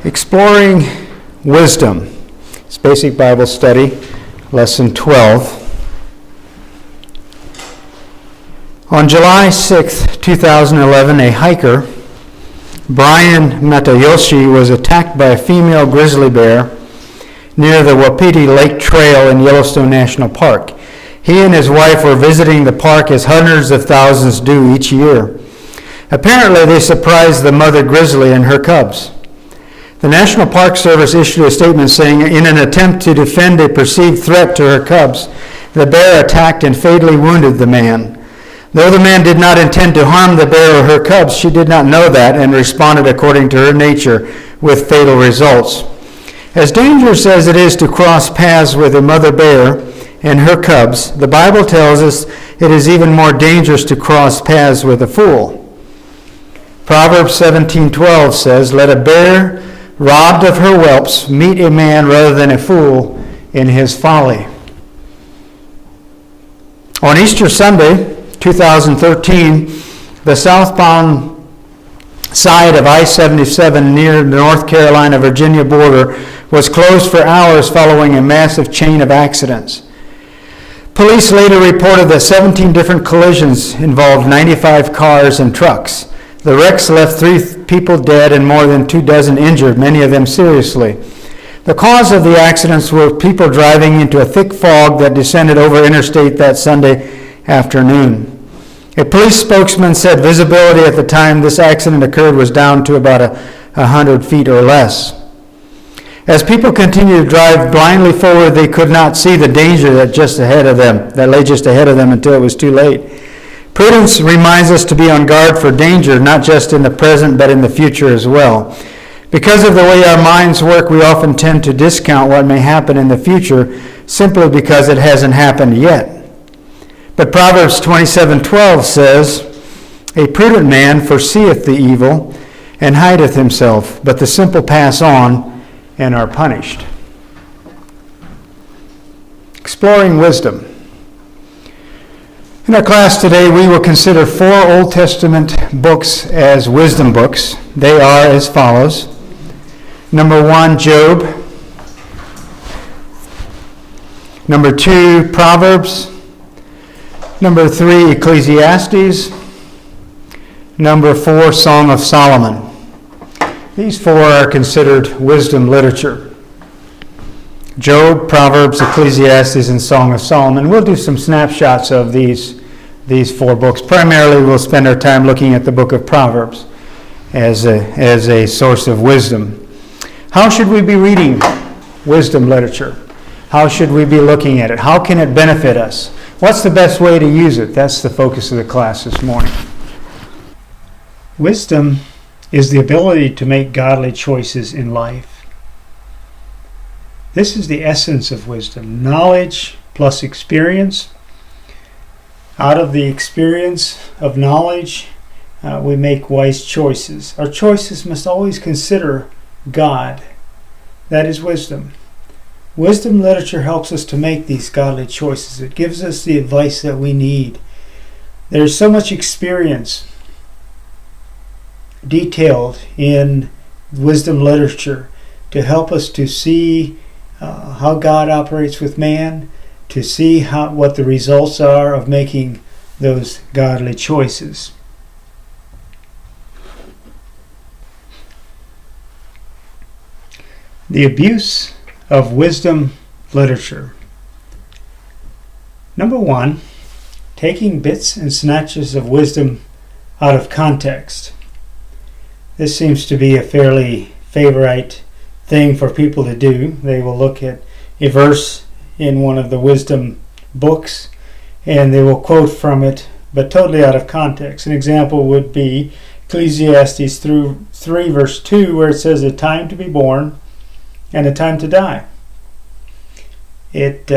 Exploring Wisdom. It's Basic Bible Study, Lesson 12. On July 6, 2011, a hiker, Brian Matayoshi, was attacked by a female grizzly bear near the Wapiti Lake Trail in Yellowstone National Park. He and his wife were visiting the park as hundreds of thousands do each year. Apparently, they surprised the mother grizzly and her cubs. The National Park Service issued a statement saying, in an attempt to defend a perceived threat to her cubs, the bear attacked and fatally wounded the man. Though the man did not intend to harm the bear or her cubs, she did not know that and responded according to her nature with fatal results. As dangerous as it is to cross paths with a mother bear and her cubs, the Bible tells us it is even more dangerous to cross paths with a fool. Proverbs 17:12 says, "Let a bear robbed of her whelps meet a man rather than a fool in his folly." On Easter Sunday, 2013, the southbound side of I-77 near the North Carolina-Virginia border was closed for hours following a massive chain of accidents. Police later reported that 17 different collisions involved 95 cars and trucks. The wrecks left 3 people dead and more than 24 injured, many of them seriously. The cause of the accidents were people driving into a thick fog that descended over interstate that Sunday afternoon. A police spokesman said visibility at the time this accident occurred was down to about 100 feet or less. As people continued to drive blindly forward, they could not see the danger that lay just ahead of them until it was too late. Prudence reminds us to be on guard for danger, not just in the present, but in the future as well. Because of the way our minds work, we often tend to discount what may happen in the future simply because it hasn't happened yet. But Proverbs 27:12 says, "A prudent man foreseeth the evil and hideth himself, but the simple pass on and are punished." Exploring Wisdom. In our class today, we will consider 4 Old Testament books as wisdom books. They are as follows. Number 1, Job. Number 2, Proverbs. Number 3, Ecclesiastes. Number 4, Song of Solomon. These 4 are considered wisdom literature. Job, Proverbs, Ecclesiastes, and Song of Solomon. We'll do some snapshots of these 4 books. Primarily, we'll spend our time looking at the book of Proverbs as a source of wisdom. How should we be reading wisdom literature? How should we be looking at it? How can it benefit us? What's the best way to use it? That's the focus of the class this morning. Wisdom is the ability to make godly choices in life. This is the essence of wisdom. Knowledge plus experience. Out of the experience of knowledge, we make wise choices. Our choices must always consider God. That is wisdom. Wisdom literature helps us to make these godly choices. It gives us the advice that we need. There's so much experience detailed in wisdom literature to help us to see how God operates with man, to see what the results are of making those godly choices. The abuse of wisdom literature. Number 1, taking bits and snatches of wisdom out of context. This seems to be a fairly favorite thing for people to do. They will look at a verse in one of the wisdom books and they will quote from it, but totally out of context. An example would be Ecclesiastes 3 verse 2, where it says a time to be born and a time to die. It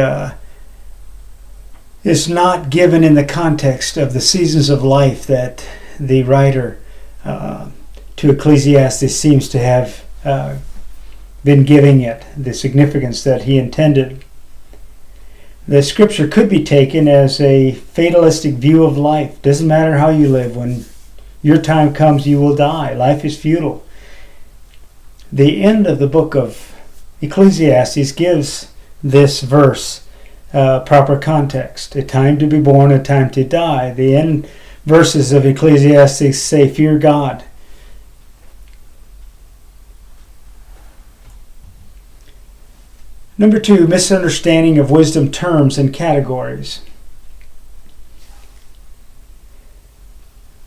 is not given in the context of the seasons of life that the writer to Ecclesiastes seems to have been giving it, the significance that he intended. The scripture could be taken as a fatalistic view of life. Doesn't matter how you live. When your time comes, you will die. Life is futile. The end of the book of Ecclesiastes gives this verse proper context. A time to be born, a time to die. The end verses of Ecclesiastes say, fear God. Number 2, misunderstanding of wisdom terms and categories.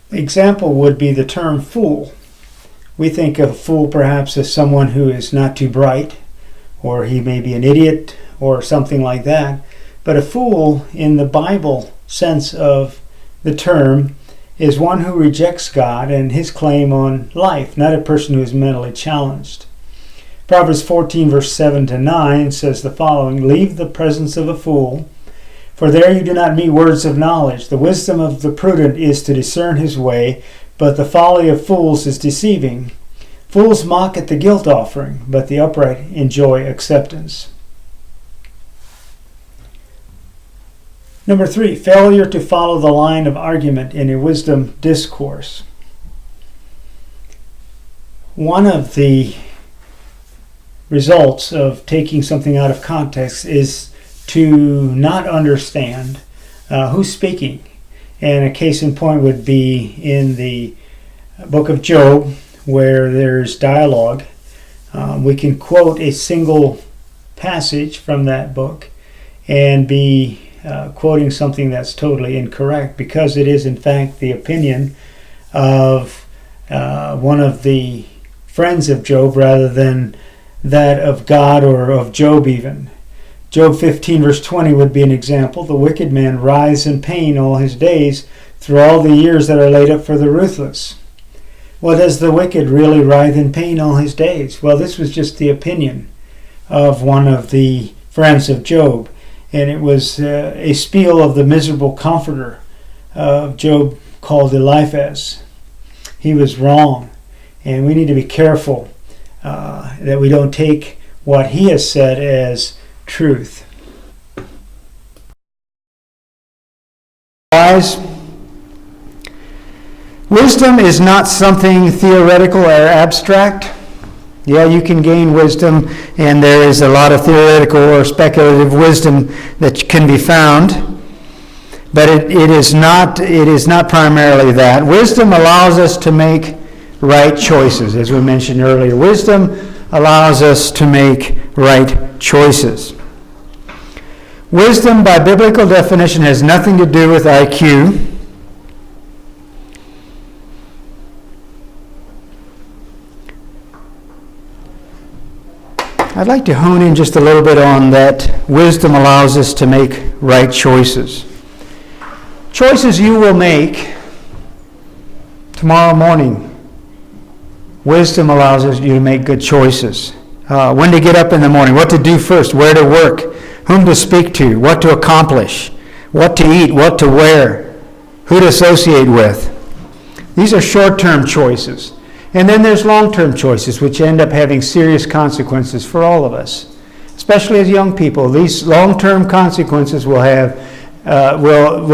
The example would be the term fool. We think of a fool perhaps as someone who is not too bright, or he may be an idiot, or something like that. But a fool, in the Bible sense of the term, is one who rejects God and his claim on life, not a person who is mentally challenged. Proverbs 14, verse 7 to 9 says the following, leave the presence of a fool, for there you do not meet words of knowledge. The wisdom of the prudent is to discern his way, but the folly of fools is deceiving. Fools mock at the guilt offering, but the upright enjoy acceptance. Number 3, failure to follow the line of argument in a wisdom discourse. One of the results of taking something out of context is to not understand who's speaking. And a case in point would be in the book of Job, where there's dialogue. We can quote a single passage from that book and be quoting something that's totally incorrect, because it is in fact the opinion of one of the friends of Job rather than that of God or of Job even. Job 15 verse 20 would be an example. The wicked man writhes in pain all his days through all the years that are laid up for the ruthless. Well, does the wicked really writhe in pain all his days? Well, this was just the opinion of one of the friends of Job. And it was a spiel of the miserable comforter of Job called Eliphaz. He was wrong. And we need to be careful that we don't take what he has said as truth. Guys, wisdom is not something theoretical or abstract. Yeah, you can gain wisdom, and there is a lot of theoretical or speculative wisdom that can be found, but it is not primarily that. Wisdom allows us to make right choices, as we mentioned earlier. Wisdom allows us to make right choices. Wisdom, by biblical definition, has nothing to do with IQ. I'd like to hone in just a little bit on that. Wisdom allows us to make right choices. Choices you will make tomorrow morning. Wisdom allows you to make good choices. When to get up in the morning, what to do first, where to work, whom to speak to, what to accomplish, what to eat, what to wear, who to associate with. These are short-term choices. And then there's long-term choices, which end up having serious consequences for all of us, especially as young people. These long-term consequences will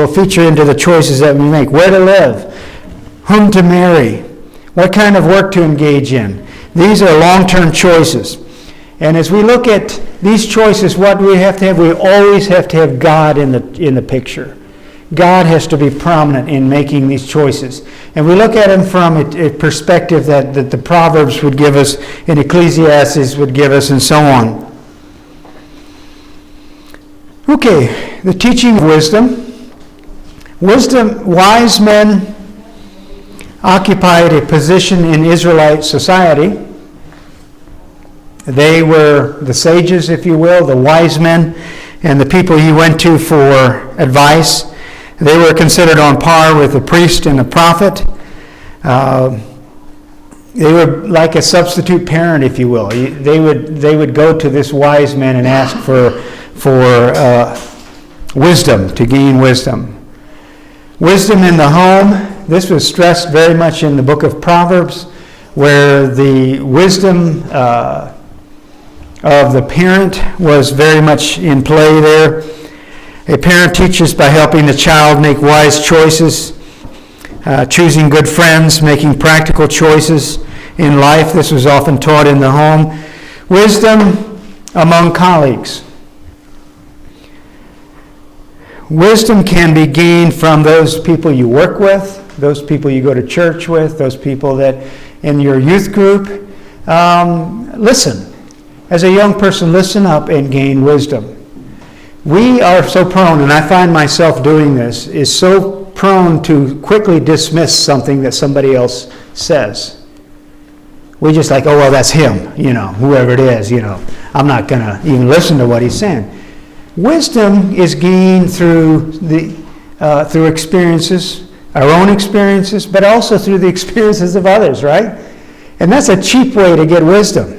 feature into the choices that we make. Where to live, whom to marry, what kind of work to engage in. These are long-term choices. And as we look at these choices, what do we have to have? We always have to have God in the picture. God has to be prominent in making these choices. And we look at them from a perspective that the Proverbs would give us, and Ecclesiastes would give us, and so on. Okay, the teaching of wisdom. Wise men occupied a position in Israelite society. They were the sages, if you will, the wise men, and the people you went to for advice. They were considered on par with the priest and the prophet. They were like a substitute parent, if you will. They would go to this wise man and ask for wisdom, to gain wisdom. Wisdom in the home. This was stressed very much in the book of Proverbs, where the wisdom of the parent was very much in play there. A parent teaches by helping the child make wise choices, choosing good friends, making practical choices, in life. This was often taught in the home. Wisdom among colleagues. Wisdom can be gained from those people you work with, those people you go to church with, those people that in your youth group. Listen. As a young person, listen up and gain wisdom. We are so prone, and I find myself doing this, is so prone to quickly dismiss something that somebody else says. We just like, oh, well, that's him, whoever it is, I'm not going to even listen to what he's saying. Wisdom is gained through through experiences, our own experiences, but also through the experiences of others, right? And that's a cheap way to get wisdom.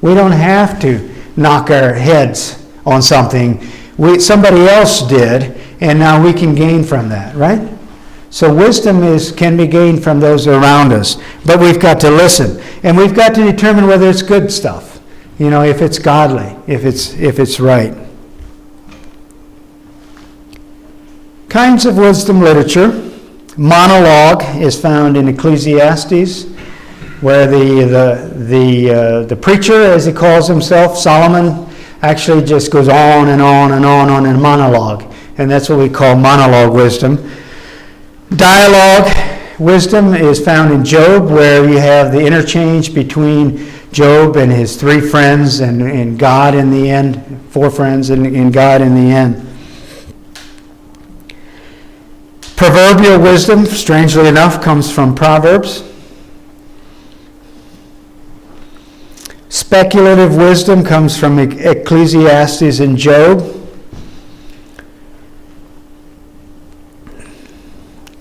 We don't have to knock our heads on something. Somebody else did, and now we can gain from that, right? So wisdom can be gained from those around us, but we've got to listen, and we've got to determine whether it's good stuff, if it's godly, if it's right. Kinds of wisdom literature. Monologue is found in Ecclesiastes, where the preacher, as he calls himself, Solomon, actually just goes on and on and on in monologue. And that's what we call monologue wisdom. Dialogue wisdom is found in Job, where you have the interchange between Job and his 3 friends and God in the end, 4 friends and God in the end. Proverbial wisdom, strangely enough, comes from Proverbs. Speculative wisdom comes from Ecclesiastes and Job.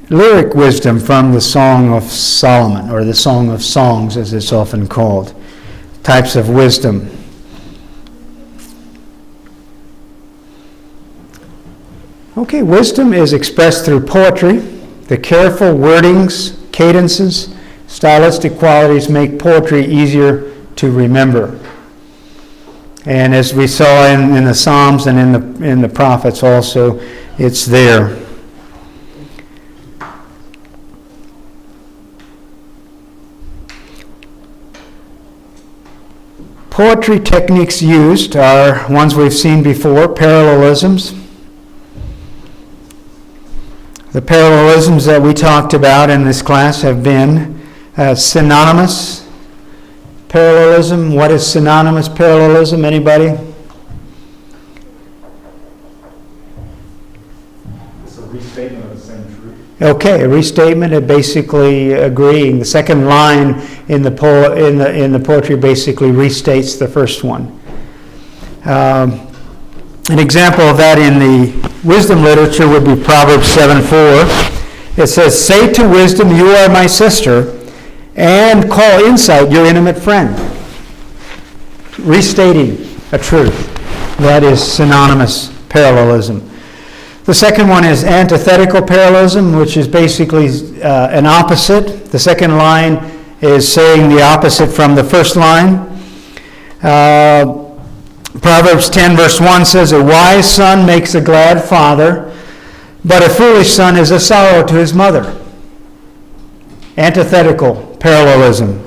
Lyric wisdom from the Song of Solomon, or the Song of Songs, as it's often called. Types of wisdom. Okay, wisdom is expressed through poetry. The careful wordings, cadences, stylistic qualities make poetry easier to remember. And as we saw in the Psalms and in the prophets also, it's there. Poetry techniques used are ones we've seen before, parallelisms. The parallelisms that we talked about in this class have been synonymous parallelism. What is synonymous parallelism? Anybody? It's a restatement of the same truth. Okay, a restatement of basically agreeing. The second line in the poetry basically restates the first one. An example of that in the wisdom literature would be Proverbs 7:4. It says, "Say to wisdom, you are my sister, and call insight your intimate friend." Restating a truth. That is synonymous parallelism. The second one is antithetical parallelism, which is basically an opposite. The second line is saying the opposite from the first line. Proverbs 10 verse 1 says, "A wise son makes a glad father, but a foolish son is a sorrow to his mother." Antithetical parallelism.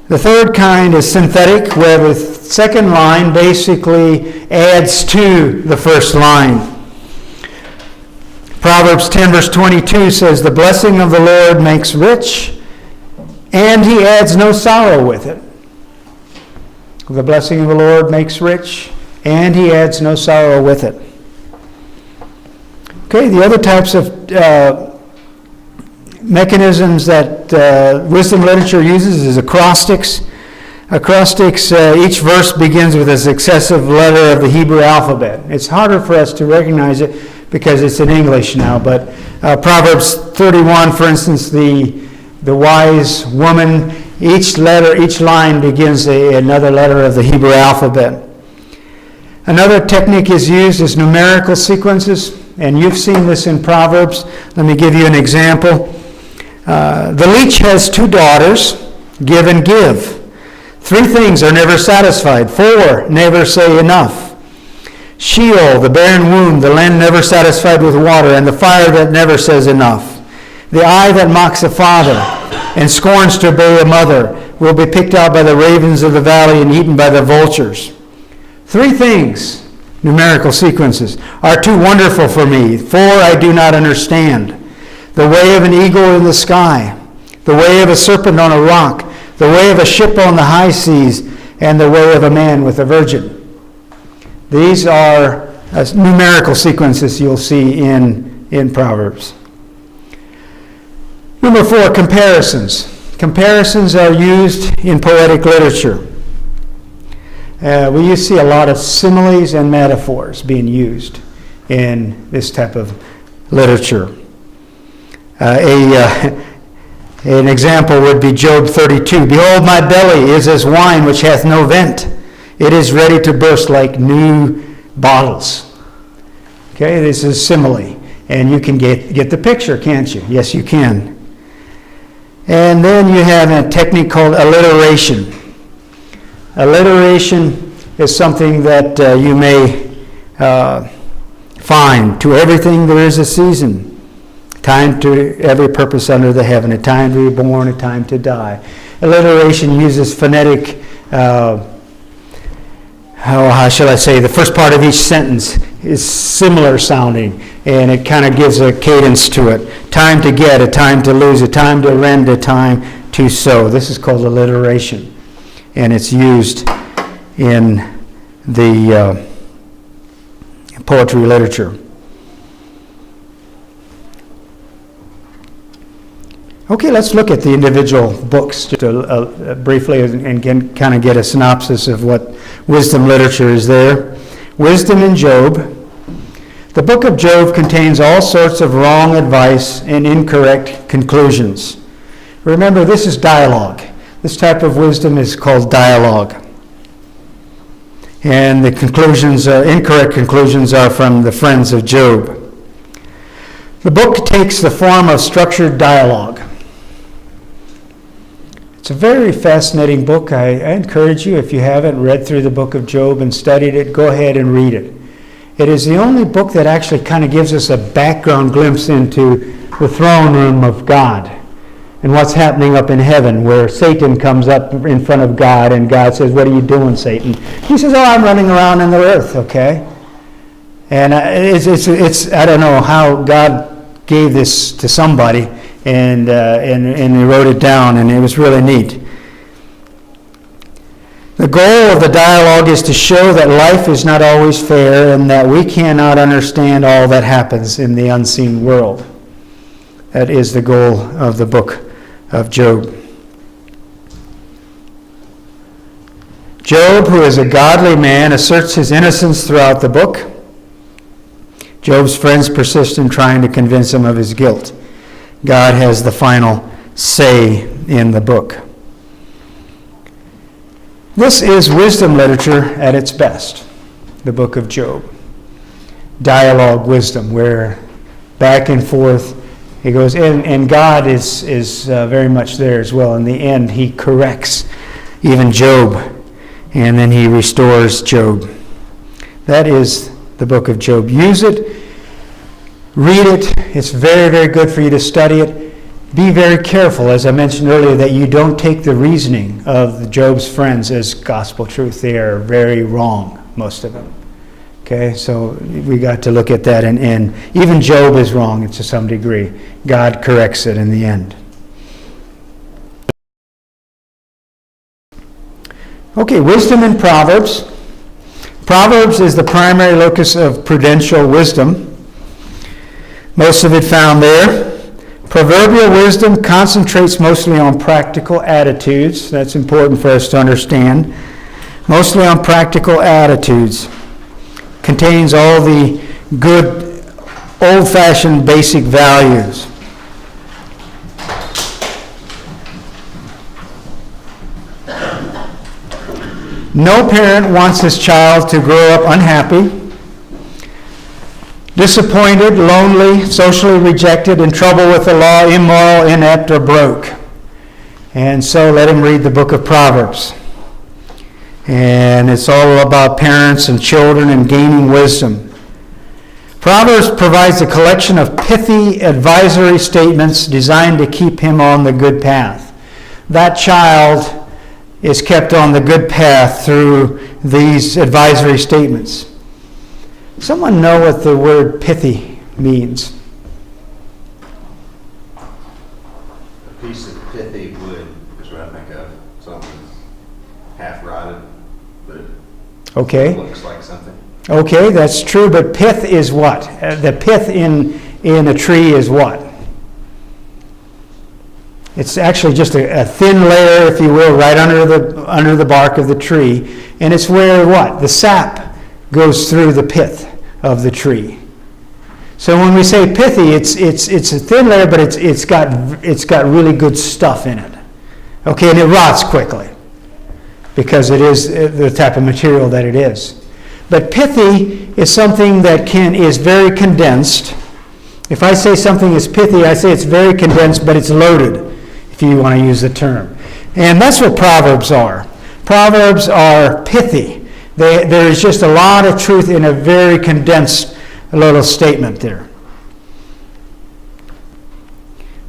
The third kind is synthetic, where the second line basically adds to the first line. Proverbs 10 verse 22 says, "The blessing of the Lord makes rich, and he adds no sorrow with it." The blessing of the Lord makes rich, and he adds no sorrow with it. Okay, the other types of mechanisms that wisdom literature uses is acrostics. Acrostics, each verse begins with a successive letter of the Hebrew alphabet. It's harder for us to recognize it because it's in English now, but Proverbs 31, for instance, the wise woman, each line begins another letter of the Hebrew alphabet. Another technique is used as numerical sequences, and you've seen this in Proverbs. Let me give you an example. The leech has 2 daughters, give and give. 3 things are never satisfied. 4 never say enough. Sheol, the barren womb, the land never satisfied with water, and the fire that never says enough. The eye that mocks a father, and scorns to obey a mother will be picked out by the ravens of the valley and eaten by the vultures. 3 things, numerical sequences, are too wonderful for me. 4 I do not understand. The way of an eagle in the sky, the way of a serpent on a rock, the way of a ship on the high seas, and the way of a man with a virgin. These are numerical sequences you'll see in Proverbs. Number 4, comparisons. Comparisons are used in poetic literature. We see a lot of similes and metaphors being used in this type of literature. An example would be Job 32. Behold, my belly is as wine which hath no vent. It is ready to burst like new bottles. Okay, this is simile. And you can get the picture, can't you? Yes, you can. And then you have a technique called alliteration. Alliteration is something that you may find. To everything there is a season. Time to every purpose under the heaven. A time to be born, a time to die. Alliteration uses phonetic, how shall I say, the first part of each sentence is similar sounding, and it kind of gives a cadence to it. Time to get, a time to lose, a time to rend, a time to sow. This is called alliteration, and it's used in the poetry literature. Okay, let's look at the individual books just briefly and kind of get a synopsis of what wisdom literature is there. Wisdom in Job. The book of Job contains all sorts of wrong advice and incorrect conclusions. Remember, this is dialogue. This type of wisdom is called dialogue. And the conclusions, incorrect conclusions, are from the friends of Job. The book takes the form of structured dialogue. It's a very fascinating book. I encourage you, if you haven't read through the book of Job and studied it, go ahead and read it. It is the only book that actually kind of gives us a background glimpse into the throne room of God and what's happening up in heaven, where Satan comes up in front of God and God says, "What are you doing, Satan?" He says, "Oh, I'm running around in the earth," okay? And it's I don't know how God gave this to somebody, and he wrote it down, and it was really neat. The goal of the dialogue is to show that life is not always fair and that we cannot understand all that happens in the unseen world. That is the goal of the book of Job. Job, who is a godly man, asserts his innocence throughout the book. Job's friends persist in trying to convince him of his guilt. God has the final say in the book. This is wisdom literature at its best, the book of Job. Dialogue wisdom, where back and forth it goes, and God is very much there as well. In the end, he corrects even Job, and then he restores Job. That is the book of Job. Use it, read it. It's very, very good for you to study it. Be very careful, as I mentioned earlier, that you don't take the reasoning of Job's friends as gospel truth. They are very wrong, most of them. Okay, so we got to look at that, and even Job is wrong to some degree. God corrects it in the end. Okay, wisdom in Proverbs. Proverbs is the primary locus of prudential wisdom. Most of it found there. Proverbial wisdom concentrates mostly on practical attitudes. That's important for us to understand. Mostly on practical attitudes. Contains all the good, old-fashioned basic values. No parent wants his child to grow up unhappy, disappointed, lonely, socially rejected, in trouble with the law, immoral, inept, or broke. And so let him read the book of Proverbs. And it's all about parents and children and gaining wisdom. Proverbs provides a collection of pithy advisory statements designed to keep him on the good path. That child is kept on the good path through these advisory statements. Someone know what the word pithy means? A piece of pithy wood is what I think of. Something half rotted, but it Okay. looks like something. Okay, that's true, but pith is what? The pith in a tree is what? It's actually just a thin layer, if you will, right under the bark of the tree, and it's where what? The sap goes through the pith of the tree. So when we say pithy, it's a thin layer, but it's got really good stuff in it. Okay, and it rots quickly because it is the type of material that it is. But pithy is something that is very condensed. If I say something is pithy, I say it's very condensed, but it's loaded, if you want to use the term. And that's what Proverbs are. Proverbs are pithy. There is just a lot of truth in a very condensed little statement there.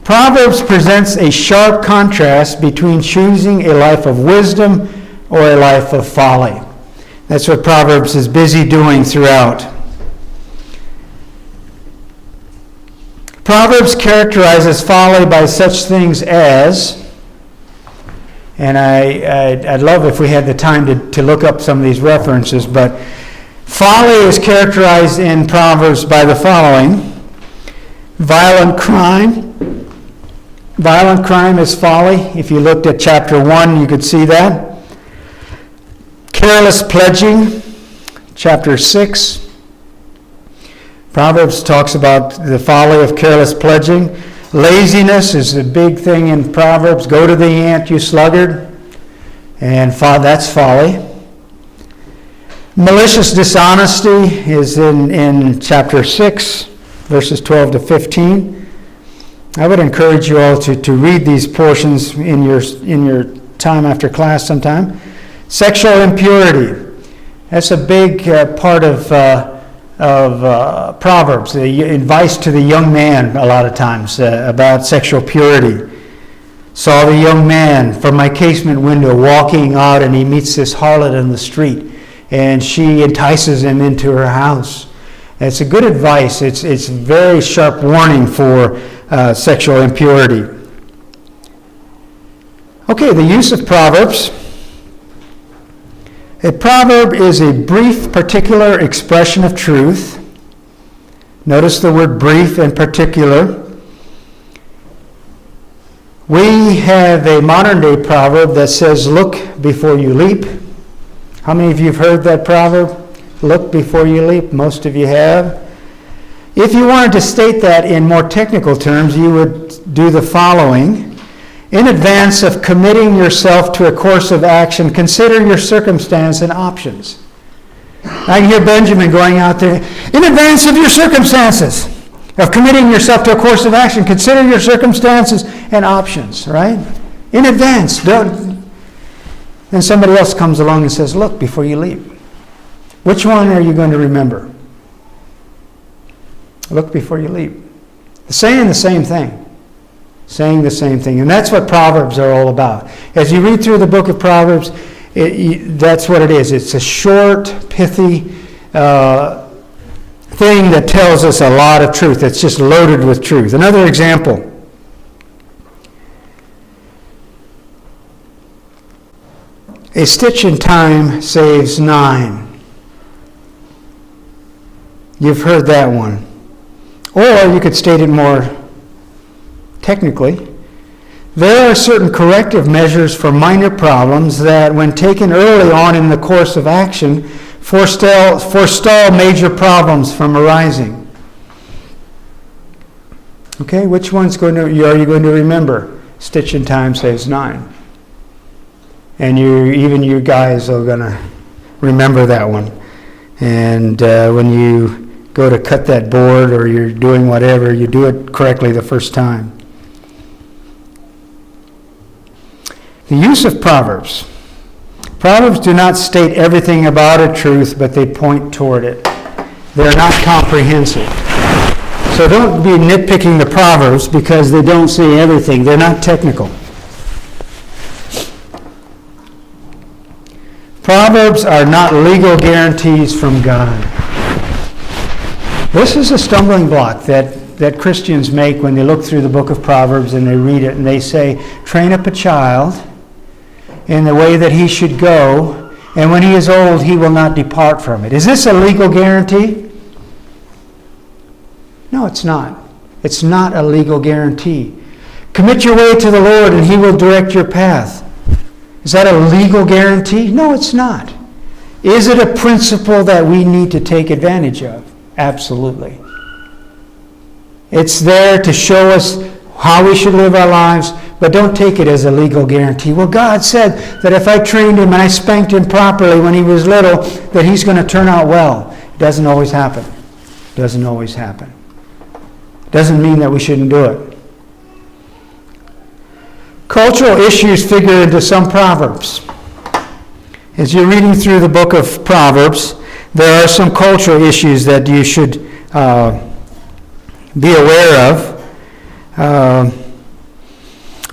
Proverbs presents a sharp contrast between choosing a life of wisdom or a life of folly. That's what Proverbs is busy doing throughout. Proverbs characterizes folly by such things as, and I'd love if we had the time to look up some of these references, but folly is characterized in Proverbs by the following. Violent crime. Violent crime is folly. If you looked at chapter 1, you could see that. Careless pledging, chapter 6. Proverbs talks about the folly of careless pledging. Laziness is a big thing in Proverbs. Go to the ant, you sluggard. And that's folly. Malicious dishonesty is in chapter 6, verses 12 to 15. I would encourage you all to read these portions in your time after class sometime. Sexual impurity. That's a big part of Proverbs. The advice to the young man a lot of times about sexual purity. Saw the young man from my casement window walking out, and he meets this harlot in the street, and she entices him into her house. It's a good advice. It's very sharp warning for sexual impurity. Okay, the use of Proverbs. A proverb is a brief, particular expression of truth. Notice the word brief and particular. We have a modern-day proverb that says, look before you leap. How many of you have heard that proverb? Look before you leap. Most of you have. If you wanted to state that in more technical terms, you would do the following. In advance of committing yourself to a course of action, consider your circumstance and options. I can hear Benjamin going out there. In advance of your circumstances, of committing yourself to a course of action, consider your circumstances and options, right? In advance. Don't. And somebody else comes along and says, look before you leap. Which one are you going to remember? Look before you leap. Saying the same thing. Saying the same thing. And that's what Proverbs are all about. As you read through the book of Proverbs, that's what it is. It's a short, pithy thing that tells us a lot of truth. It's just loaded with truth. Another example. A stitch in time saves 9. You've heard that one. Or you could state it more technically. There are certain corrective measures for minor problems that, when taken early on in the course of action, forestall major problems from arising. Okay, which one's are you going to remember? Stitch in time saves 9. And even you guys are going to remember that one. And when you go to cut that board or you're doing whatever, you do it correctly the first time. The use of Proverbs. Proverbs do not state everything about a truth, but they point toward it. They're not comprehensive. So don't be nitpicking the Proverbs because they don't say everything. They're not technical. Proverbs are not legal guarantees from God. This is a stumbling block that Christians make when they look through the book of Proverbs and they read it and they say, train up a child in the way that he should go, and when he is old, he will not depart from it. Is this a legal guarantee? No, it's not. It's not a legal guarantee. Commit your way to the Lord and he will direct your path. Is that a legal guarantee? No, it's not. Is it a principle that we need to take advantage of? Absolutely. It's there to show us how we should live our lives, but don't take it as a legal guarantee. Well, God said that if I trained him and I spanked him properly when he was little, that he's going to turn out well. It doesn't always happen. It doesn't always happen. Doesn't mean that we shouldn't do it. Cultural issues figure into some Proverbs. As you're reading through the book of Proverbs, there are some cultural issues that you should be aware of.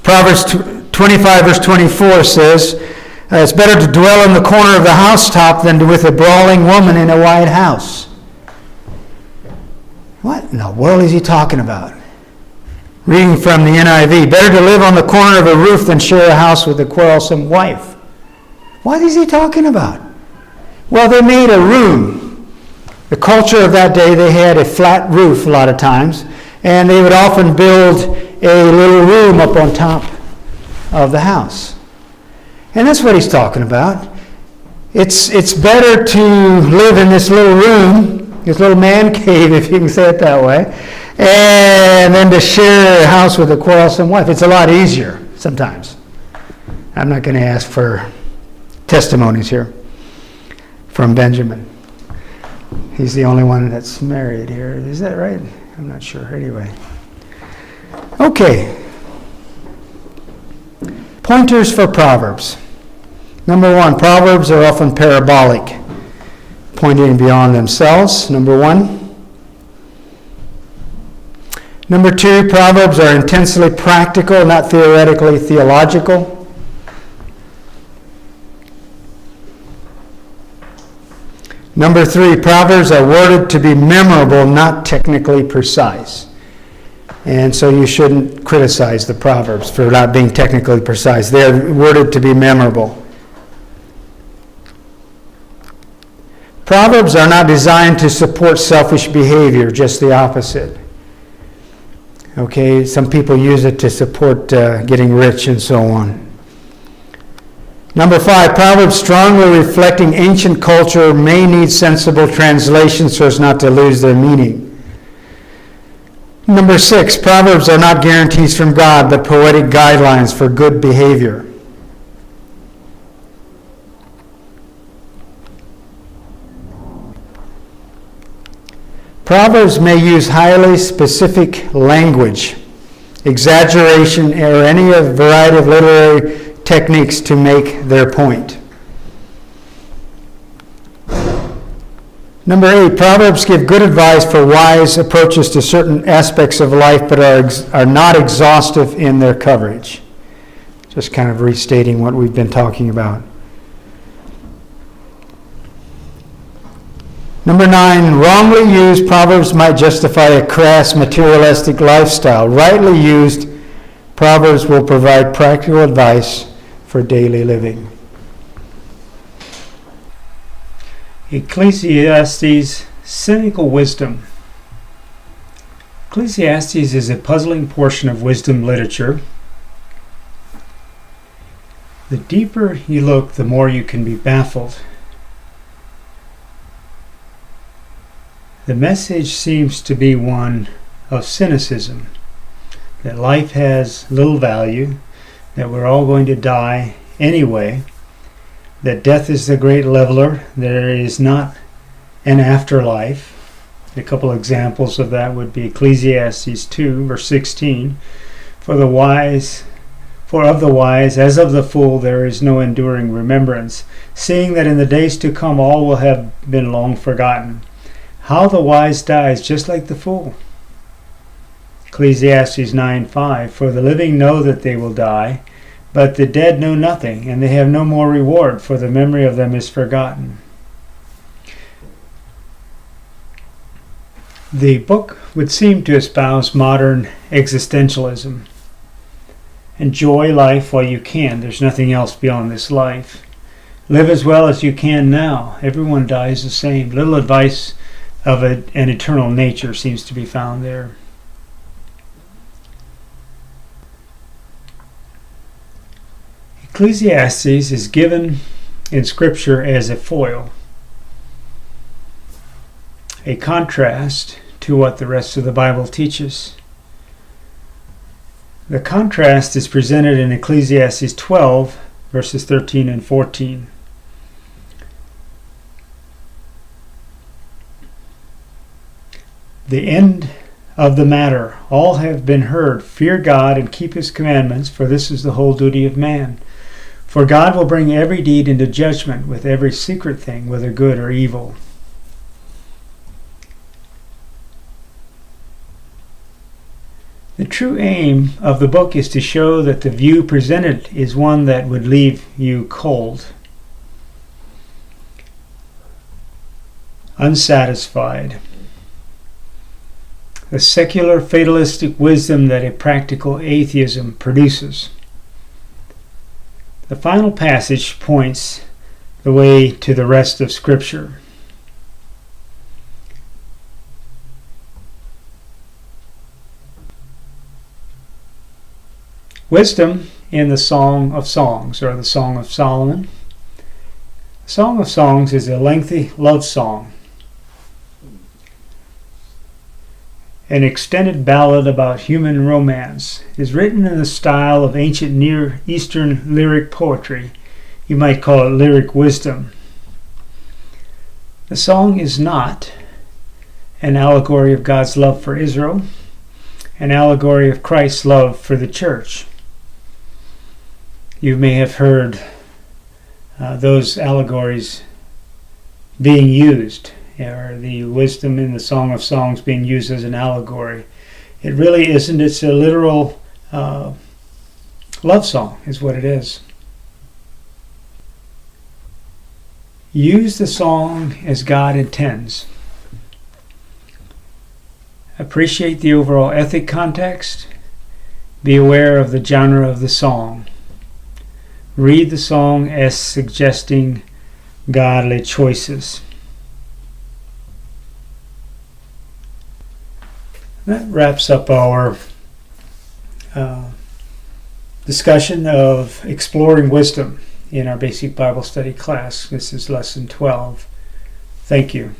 Proverbs 25 verse 24 says, it's better to dwell in the corner of the housetop than with a brawling woman in a wide house. What in the world is he talking about? Reading from the NIV, better to live on the corner of a roof than share a house with a quarrelsome wife. What is he talking about? Well, they made a room. The culture of that day, they had a flat roof a lot of times, and they would often build a little room up on top of the house. And that's what he's talking about. It's better to live in this little room, this little man cave, if you can say it that way, and then to share a house with a quarrelsome wife. It's a lot easier sometimes. I'm not going to ask for testimonies here from Benjamin. He's the only one that's married here. Is that right? I'm not sure. Anyway. Okay. Pointers for Proverbs. Number one, Proverbs are often parabolic, pointing beyond themselves. Number one. Number two, Proverbs are intensely practical, not theoretically theological. Number three, Proverbs are worded to be memorable, not technically precise. And so you shouldn't criticize the Proverbs for not being technically precise. They're worded to be memorable. Proverbs are not designed to support selfish behavior, just the opposite. Okay, some people use it to support getting rich and so on. Number five, Proverbs strongly reflecting ancient culture may need sensible translation so as not to lose their meaning. Number six, Proverbs are not guarantees from God, but poetic guidelines for good behavior. Proverbs may use highly specific language, exaggeration, or any variety of literary techniques to make their point. Number eight, Proverbs give good advice for wise approaches to certain aspects of life, but are not exhaustive in their coverage. Just kind of restating what we've been talking about. Number nine, wrongly used, Proverbs might justify a crass materialistic lifestyle. Rightly used, Proverbs will provide practical advice for daily living. Ecclesiastes, cynical wisdom. Ecclesiastes is a puzzling portion of wisdom literature. The deeper you look, the more you can be baffled. The message seems to be one of cynicism, that life has little value, that we're all going to die anyway, that death is the great leveler, there is not an afterlife. A couple examples of that would be Ecclesiastes 2, verse 16, For of the wise, as of the fool, there is no enduring remembrance, seeing that in the days to come all will have been long forgotten. How the wise dies just like the fool. Ecclesiastes 9:5, for the living know that they will die, but the dead know nothing, and they have no more reward, for the memory of them is forgotten. The book would seem to espouse modern existentialism. Enjoy life while you can. There's nothing else beyond this life. Live as well as you can now. Everyone dies the same. Little advice of an eternal nature seems to be found there. Ecclesiastes is given in Scripture as a foil, a contrast to what the rest of the Bible teaches. The contrast is presented in Ecclesiastes 12, verses 13 and 14. The end of the matter. All have been heard. Fear God and keep his commandments, for this is the whole duty of man. For God will bring every deed into judgment with every secret thing, whether good or evil. The true aim of the book is to show that the view presented is one that would leave you cold, unsatisfied. The secular fatalistic wisdom that a practical atheism produces. The final passage points the way to the rest of Scripture. Wisdom in the Song of Songs, or the Song of Solomon. The Song of Songs is a lengthy love song, an extended ballad about human romance. It is written in the style of ancient Near Eastern lyric poetry. You might call it lyric wisdom. The song is not an allegory of God's love for Israel, an allegory of Christ's love for the church. You may have heard those allegories being used, or the wisdom in the Song of Songs being used as an allegory. It really isn't. It's a literal love song is what it is. Use the song as God intends. Appreciate the overall ethic context. Be aware of the genre of the song. Read the song as suggesting godly choices. That wraps up our discussion of exploring wisdom in our basic Bible study class. This is lesson 12. Thank you.